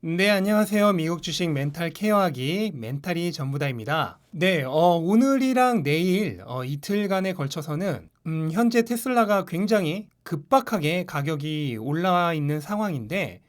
네, 안녕하세요. 미국 주식 멘탈 케어하기 멘탈이 전부다입니다. 네, 오늘이랑 내일 이틀간에 걸쳐서는 현재 테슬라가 굉장히 급박하게 가격이 올라 있는 상황인데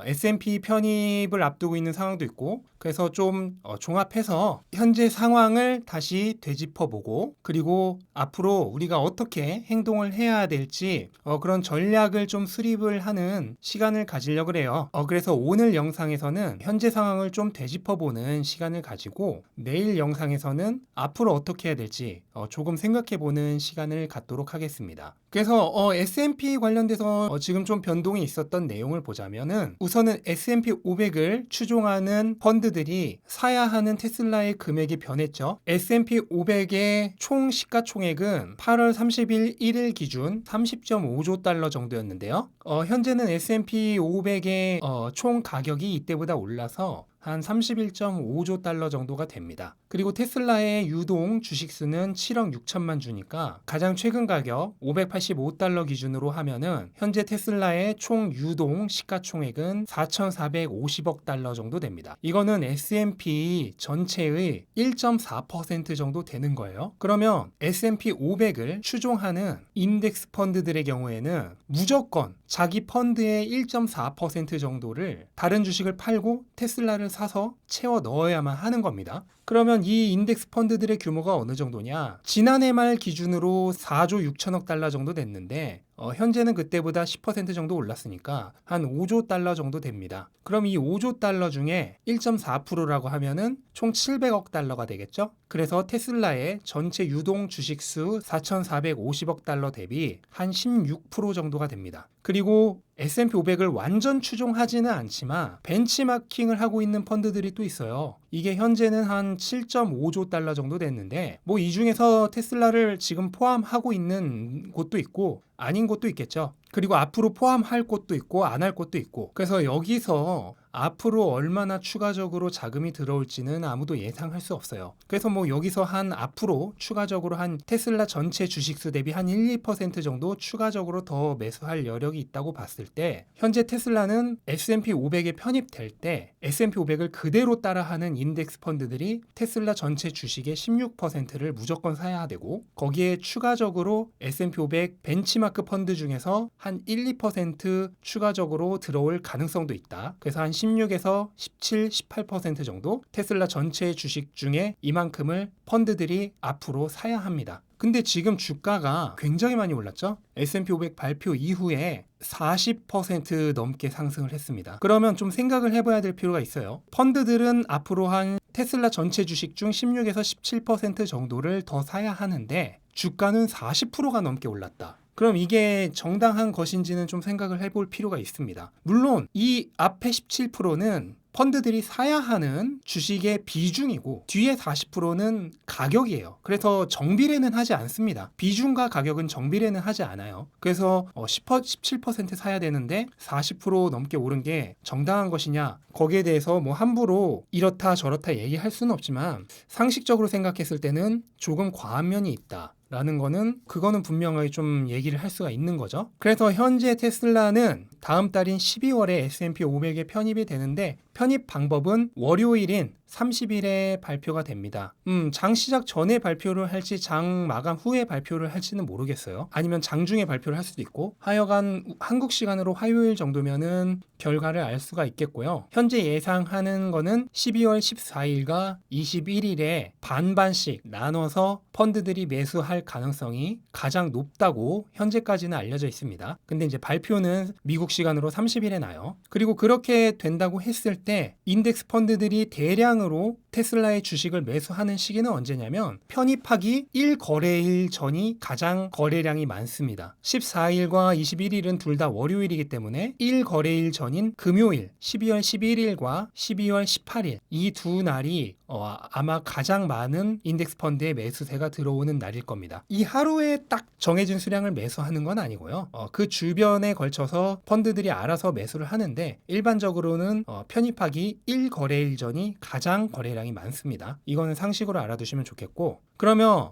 S&P 편입을 앞두고 있는 상황도 있고 그래서 좀 종합해서 현재 상황을 다시 되짚어보고 그리고 앞으로 우리가 어떻게 행동을 해야 될지 그런 전략을 좀 수립을 하는 시간을 가지려고 해요. 그래서 오늘 영상에서는 현재 상황을 좀 되짚어보는 시간을 가지고 내일 영상에서는 앞으로 어떻게 해야 될지 조금 생각해보는 시간을 갖도록 하겠습니다. 그래서 S&P 관련돼서 지금 좀 변동이 있었던 내용을 보자면은 우선은 S&P 500을 추종하는 펀드들이 사야 하는 테슬라의 금액이 변했죠. S&P 500의 총 시가총액은 8월 30일 1일 기준 30.5조 달러 정도였는데요. 현재는 S&P 500의 총 가격이 이때보다 올라서 한 31.5조 달러 정도가 됩니다. 그리고 테슬라의 유동 주식수는 7억 6천만 주니까 가장 최근 가격 585달러 기준으로 하면은 현재 테슬라의 총 유동 시가총액은 4,450억 달러 정도 됩니다. 이거는 S&P 전체의 1.4% 정도 되는 거예요. 그러면 S&P 500을 추종하는 인덱스 펀드들의 경우에는 무조건 자기 펀드의 1.4% 정도를 다른 주식을 팔고 테슬라를 사서 채워 넣어야만 하는 겁니다. 그러면 이 인덱스 펀드들의 규모가 어느 정도냐? 지난해 말 기준으로 4조 6천억 달러 정도 됐는데 현재는 그때보다 10% 정도 올랐으니까 한 5조 달러 정도 됩니다. 그럼 이 5조 달러 중에 1.4%라고 하면은 총 700억 달러가 되겠죠? 그래서 테슬라의 전체 유동 주식수 4,450억 달러 대비 한 16% 정도가 됩니다. 그리고 S&P 500을 완전 추종하지는 않지만 벤치마킹을 하고 있는 펀드들이 또 있어요. 이게 현재는 한 7.5조 달러 정도 됐는데 뭐 이 중에서 테슬라를 지금 포함하고 있는 곳도 있고 아닌 곳도 있겠죠. 그리고 앞으로 포함할 곳도 있고 안 할 곳도 있고 그래서 여기서 앞으로 얼마나 추가적으로 자금이 들어올지는 아무도 예상할 수 없어요. 그래서 뭐 여기서 한 앞으로 추가적으로 한 테슬라 전체 주식수 대비 한 1~2% 정도 추가적으로 더 매수할 여력이 있다고 봤을 때 현재 테슬라는 S&P 500에 편입될 때 S&P 500을 그대로 따라하는 인덱스 펀드들이 테슬라 전체 주식의 16%를 무조건 사야 되고 거기에 추가적으로 S&P 500 벤치마크 펀드 중에서 한 1~2% 추가적으로 들어올 가능성도 있다. 그래서 한 16에서 17, 18% 정도 테슬라 전체 주식 중에 이만큼을 펀드들이 앞으로 사야 합니다. 근데 지금 주가가 굉장히 많이 올랐죠? S&P 500 발표 이후에 40% 넘게 상승을 했습니다. 그러면 좀 생각을 해봐야 될 필요가 있어요. 펀드들은 앞으로 한 테슬라 전체 주식 중 16에서 17% 정도를 더 사야 하는데 주가는 40%가 넘게 올랐다. 그럼 이게 정당한 것인지는 좀 생각을 해볼 필요가 있습니다. 물론 이 앞에 17%는 펀드들이 사야 하는 주식의 비중이고 뒤에 40%는 가격이에요. 그래서 정비례는 하지 않습니다. 비중과 가격은 정비례는 하지 않아요. 그래서 17% 사야 되는데 40% 넘게 오른 게 정당한 것이냐? 거기에 대해서 뭐 함부로 이렇다 저렇다 얘기할 수는 없지만 상식적으로 생각했을 때는 조금 과한 면이 있다. 라는 거는 그거는 분명하게 좀 얘기를 할 수가 있는 거죠. 그래서 현재 테슬라는 다음 달인 12월에 S&P 500에 편입이 되는데 편입 방법은 월요일인 30일에 발표가 됩니다. 장 시작 전에 발표를 할지 장 마감 후에 발표를 할지는 모르겠어요. 아니면 장중에 발표를 할 수도 있고 하여간 한국 시간으로 화요일 정도면은 결과를 알 수가 있겠고요. 현재 예상하는 거는 12월 14일과 21일에 반반씩 나눠서 펀드들이 매수할 가능성이 가장 높다고 현재까지는 알려져 있습니다. 근데 이제 발표는 미국 시간으로 30일에 나요. 그리고 그렇게 된다고 했을 때 인덱스 펀드들이 대량으로 테슬라의 주식을 매수하는 시기는 언제냐면 편입하기 1거래일 전이 가장 거래량이 많습니다. 14일과 21일은 둘 다 월요일이기 때문에 1거래일 전인 금요일 12월 11일과 12월 18일 이 두 날이 아마 가장 많은 인덱스 펀드의 매수세가 들어오는 날일 겁니다. 이 하루에 딱 정해진 수량을 매수하는 건 아니고요. 그 주변에 걸쳐서 펀드들이 알아서 매수를 하는데 일반적으로는 편입하기 1거래일 전이 가장 거래량이 많습니다. 이거는 상식으로 알아두시면 좋겠고, 그러면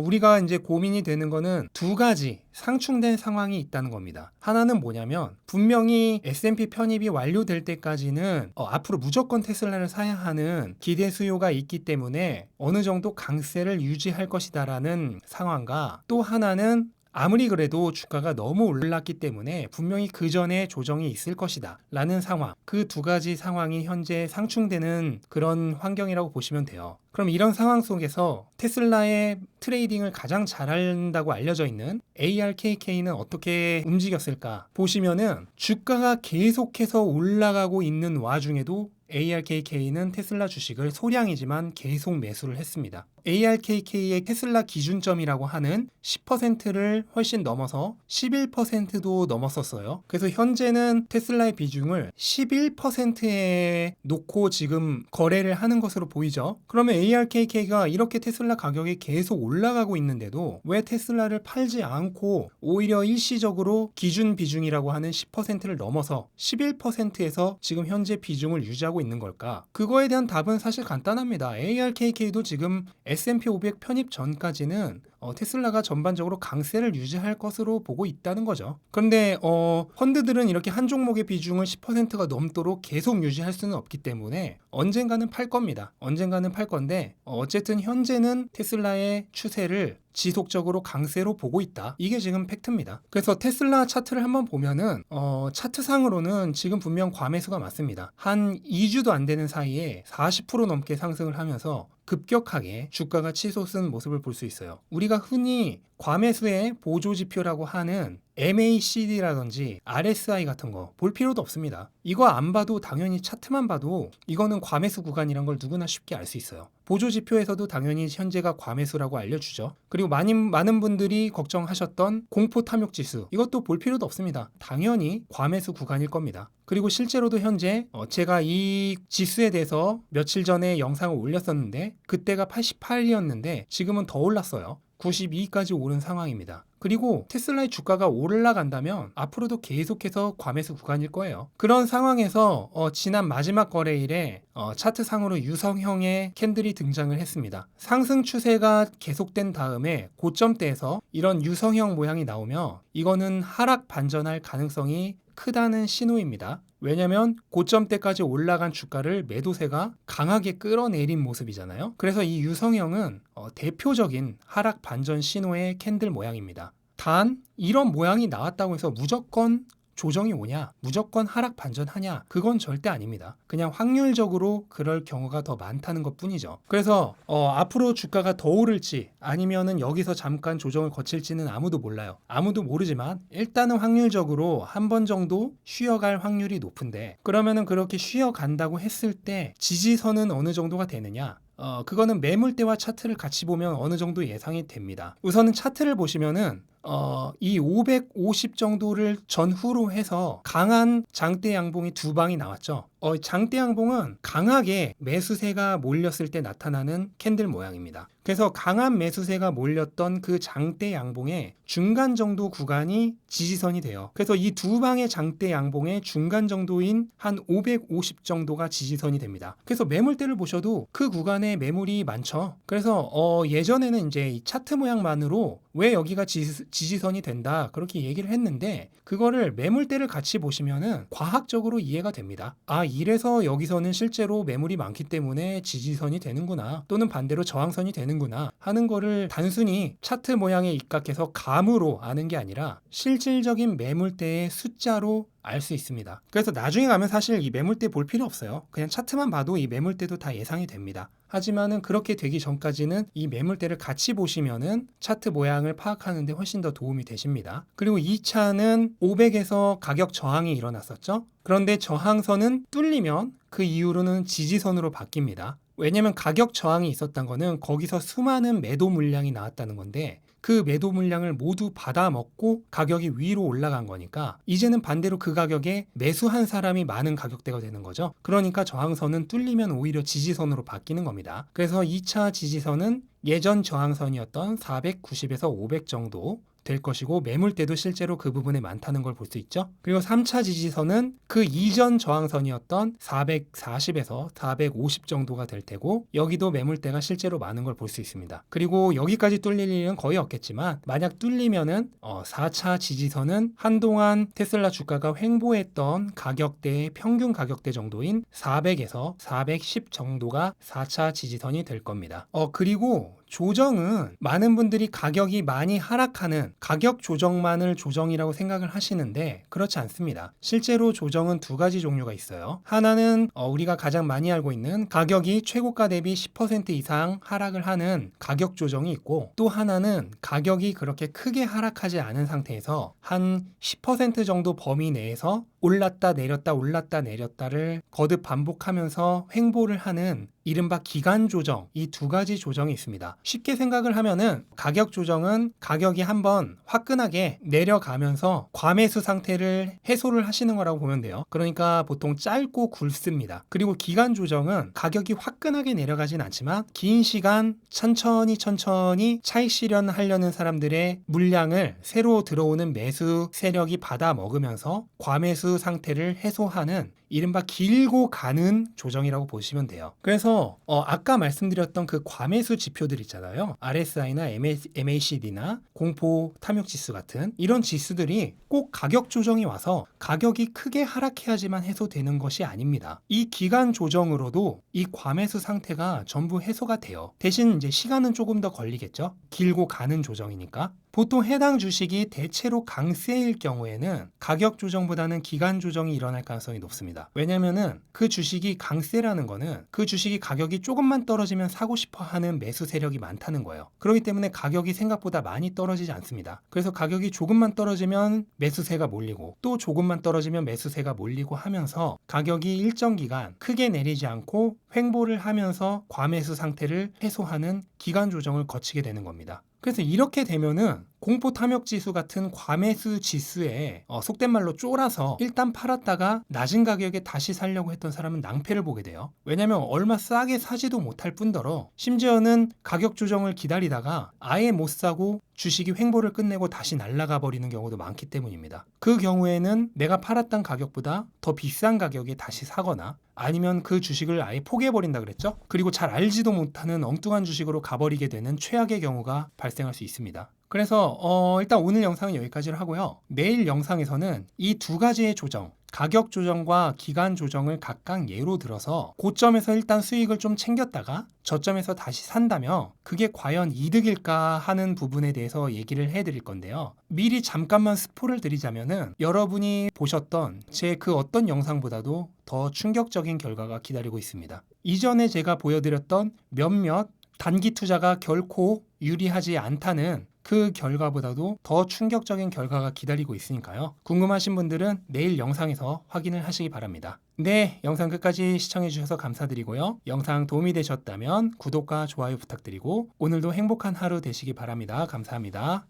우리가 이제 고민이 되는 거는 두 가지 상충된 상황이 있다는 겁니다. 하나는 뭐냐면 분명히 S&P 편입이 완료될 때까지는 앞으로 무조건 테슬라를 사야 하는 기대 수요가 있기 때문에 어느 정도 강세를 유지할 것이다라는 상황과, 또 하나는 아무리 그래도 주가가 너무 올랐기 때문에 분명히 그 전에 조정이 있을 것이다 라는 상황, 그 두 가지 상황이 현재 상충되는 그런 환경이라고 보시면 돼요. 그럼 이런 상황 속에서 테슬라의 트레이딩을 가장 잘한다고 알려져 있는 ARKK는 어떻게 움직였을까 보시면은, 주가가 계속해서 올라가고 있는 와중에도 ARKK는 테슬라 주식을 소량이지만 계속 매수를 했습니다. ARKK의 테슬라 기준점이라고 하는 10%를 훨씬 넘어서 11%도 넘었었어요. 그래서 현재는 테슬라의 비중을 11%에 놓고 지금 거래를 하는 것으로 보이죠. 그러면 ARKK가 이렇게 테슬라 가격이 계속 올라가고 있는데도 왜 테슬라를 팔지 않고 오히려 일시적으로 기준 비중이라고 하는 10%를 넘어서 11%에서 지금 현재 비중을 유지하고 있는 걸까? 그거에 대한 답은 사실 간단합니다. ARKK도 지금 S&P 500 편입 전까지는 테슬라가 전반적으로 강세를 유지할 것으로 보고 있다는 거죠. 그런데 펀드들은 이렇게 한 종목의 비중을 10%가 넘도록 계속 유지할 수는 없기 때문에 언젠가는 팔 겁니다. 언젠가는 팔 건데 어쨌든 현재는 테슬라의 추세를 지속적으로 강세로 보고 있다. 이게 지금 팩트입니다. 그래서 테슬라 차트를 한번 보면은 차트상으로는 지금 분명 과매수가 맞습니다. 한 2주도 안 되는 사이에 40% 넘게 상승을 하면서 급격하게 주가가 치솟은 모습을 볼 수 있어요. 우리가 흔히 과매수의 보조지표라고 하는 MACD라든지 RSI 같은 거 볼 필요도 없습니다. 이거 안 봐도 당연히 차트만 봐도 이거는 과매수 구간이란 걸 누구나 쉽게 알 수 있어요. 보조지표에서도 당연히 현재가 과매수라고 알려주죠. 그리고 많은 분들이 걱정하셨던 공포탐욕지수, 이것도 볼 필요도 없습니다. 당연히 과매수 구간일 겁니다. 그리고 실제로도 현재 제가 이 지수에 대해서 며칠 전에 영상을 올렸었는데 그때가 88이었는데 지금은 더 올랐어요. 92까지 오른 상황입니다. 그리고 테슬라의 주가가 올라간다면 앞으로도 계속해서 과매수 구간일 거예요. 그런 상황에서 지난 마지막 거래일에 차트상으로 유성형의 캔들이 등장을 했습니다. 상승 추세가 계속된 다음에 고점대에서 이런 유성형 모양이 나오면 이거는 하락 반전할 가능성이 크다는 신호입니다. 왜냐면 고점대까지 올라간 주가를 매도세가 강하게 끌어내린 모습이잖아요. 그래서 이 유성형은 대표적인 하락 반전 신호의 캔들 모양입니다. 단 이런 모양이 나왔다고 해서 무조건 조정이 오냐, 무조건 하락 반전하냐, 그건 절대 아닙니다. 그냥 확률적으로 그럴 경우가 더 많다는 것 뿐이죠. 그래서 앞으로 주가가 더 오를지 아니면은 여기서 잠깐 조정을 거칠지는 아무도 몰라요. 아무도 모르지만 일단은 확률적으로 한 번 정도 쉬어갈 확률이 높은데, 그러면은 그렇게 쉬어간다고 했을 때 지지선은 어느 정도가 되느냐? 그거는 매물대와 차트를 같이 보면 어느 정도 예상이 됩니다. 우선은 차트를 보시면은 이 550 정도를 전후로 해서 강한 장대 양봉이 두 방이 나왔죠. 장대 양봉은 강하게 매수세가 몰렸을 때 나타나는 캔들 모양입니다. 그래서 강한 매수세가 몰렸던 그 장대 양봉의 중간 정도 구간이 지지선이 돼요. 그래서 이 두 방의 장대 양봉의 중간 정도인 한 550 정도가 지지선이 됩니다. 그래서 매물대를 보셔도 그 구간에 매물이 많죠. 그래서 예전에는 이제 이 차트 모양만으로 왜 여기가 지지선이 된다 그렇게 얘기를 했는데, 그거를 매물대를 같이 보시면은 과학적으로 이해가 됩니다. 이래서 여기서는 실제로 매물이 많기 때문에 지지선이 되는구나, 또는 반대로 저항선이 되는구나 하는 거를 단순히 차트 모양에 입각해서 감으로 아는 게 아니라 실질적인 매물대의 숫자로 알 수 있습니다. 그래서 나중에 가면 사실 이 매물대 볼 필요 없어요. 그냥 차트만 봐도 이 매물대도 다 예상이 됩니다. 하지만은 그렇게 되기 전까지는 이 매물대를 같이 보시면은 차트 모양을 파악하는 데 훨씬 더 도움이 되십니다. 그리고 2차는 500에서 가격 저항이 일어났었죠. 그런데 저항선은 뚫리면 그 이후로는 지지선으로 바뀝니다. 왜냐면 가격 저항이 있었던 거는 거기서 수많은 매도 물량이 나왔다는 건데, 그 매도 물량을 모두 받아먹고 가격이 위로 올라간 거니까 이제는 반대로 그 가격에 매수한 사람이 많은 가격대가 되는 거죠. 그러니까 저항선은 뚫리면 오히려 지지선으로 바뀌는 겁니다. 그래서 2차 지지선은 예전 저항선이었던 490에서 500 정도 될 것이고 매물대도 실제로 그 부분에 많다는 걸 볼 수 있죠. 그리고 3차 지지선은 그 이전 저항선이었던 440에서 450 정도가 될 테고 여기도 매물대가 실제로 많은 걸 볼 수 있습니다. 그리고 여기까지 뚫릴 일은 거의 없겠지만 만약 뚫리면은 4차 지지선은 한동안 테슬라 주가가 횡보했던 가격대의 평균 가격대 정도인 400에서 410 정도가 4차 지지선이 될 겁니다. 그리고 조정은 많은 분들이 가격이 많이 하락하는 가격 조정만을 조정이라고 생각을 하시는데 그렇지 않습니다. 실제로 조정은 두 가지 종류가 있어요. 하나는 우리가 가장 많이 알고 있는 가격이 최고가 대비 10% 이상 하락을 하는 가격 조정이 있고 또 하나는 가격이 그렇게 크게 하락하지 않은 상태에서 한 10% 정도 범위 내에서 올랐다 내렸다를 거듭 반복하면서 횡보를 하는 이른바 기간 조정, 이 두 가지 조정이 있습니다. 쉽게 생각을 하면은 가격 조정은 가격이 한번 화끈하게 내려가면서 과매수 상태를 해소를 하시는 거라고 보면 돼요. 그러니까 보통 짧고 굵습니다. 그리고 기간 조정은 가격이 화끈하게 내려가진 않지만 긴 시간 천천히 차익 실현하려는 사람들의 물량을 새로 들어오는 매수 세력이 받아 먹으면서 과매수 상태를 해소하는 이른바 길고 가는 조정이라고 보시면 돼요. 그래서 아까 말씀드렸던 그 과매수 지표들 있잖아요. RSI나 MACD나 공포 탐욕 지수 같은 이런 지수들이 꼭 가격 조정이 와서 가격이 크게 하락해야지만 해소되는 것이 아닙니다. 이 기간 조정으로도 이 과매수 상태가 전부 해소가 돼요. 대신 이제 시간은 조금 더 걸리겠죠. 길고 가는 조정이니까. 보통 해당 주식이 대체로 강세일 경우에는 가격 조정보다는 기간 조정이 일어날 가능성이 높습니다. 왜냐면은 그 주식이 강세라는 거는 그 주식이 가격이 조금만 떨어지면 사고 싶어 하는 매수 세력이 많다는 거예요. 그렇기 때문에 가격이 생각보다 많이 떨어지지 않습니다. 그래서 가격이 조금만 떨어지면 매수세가 몰리고 또 조금만 떨어지면 매수세가 몰리고 하면서 가격이 일정 기간 크게 내리지 않고 횡보를 하면서 과매수 상태를 해소하는 기간 조정을 거치게 되는 겁니다. 그래서 이렇게 되면은 공포 탐욕 지수 같은 과매수 지수에 속된 말로 쫄아서 일단 팔았다가 낮은 가격에 다시 살려고 했던 사람은 낭패를 보게 돼요. 왜냐면 얼마 싸게 사지도 못할 뿐더러 심지어는 가격 조정을 기다리다가 아예 못 사고 주식이 횡보를 끝내고 다시 날아가 버리는 경우도 많기 때문입니다. 그 경우에는 내가 팔았던 가격보다 더 비싼 가격에 다시 사거나 아니면 그 주식을 아예 포기해버린다 그랬죠? 그리고 잘 알지도 못하는 엉뚱한 주식으로 가버리게 되는 최악의 경우가 발생할 수 있습니다. 그래서 일단 오늘 영상은 여기까지로 하고요. 내일 영상에서는 이 두 가지의 조정, 가격 조정과 기간 조정을 각각 예로 들어서 고점에서 일단 수익을 좀 챙겼다가 저점에서 다시 산다면 그게 과연 이득일까 하는 부분에 대해서 얘기를 해드릴 건데요. 미리 잠깐만 스포를 드리자면은 여러분이 보셨던 제 그 어떤 영상보다도 더 충격적인 결과가 기다리고 있습니다. 이전에 제가 보여드렸던 몇몇 단기 투자가 결코 유리하지 않다는 그 결과보다도 더 충격적인 결과가 기다리고 있으니까요. 궁금하신 분들은 내일 영상에서 확인을 하시기 바랍니다. 네, 영상 끝까지 시청해주셔서 감사드리고요. 영상 도움이 되셨다면 구독과 좋아요 부탁드리고 오늘도 행복한 하루 되시기 바랍니다. 감사합니다.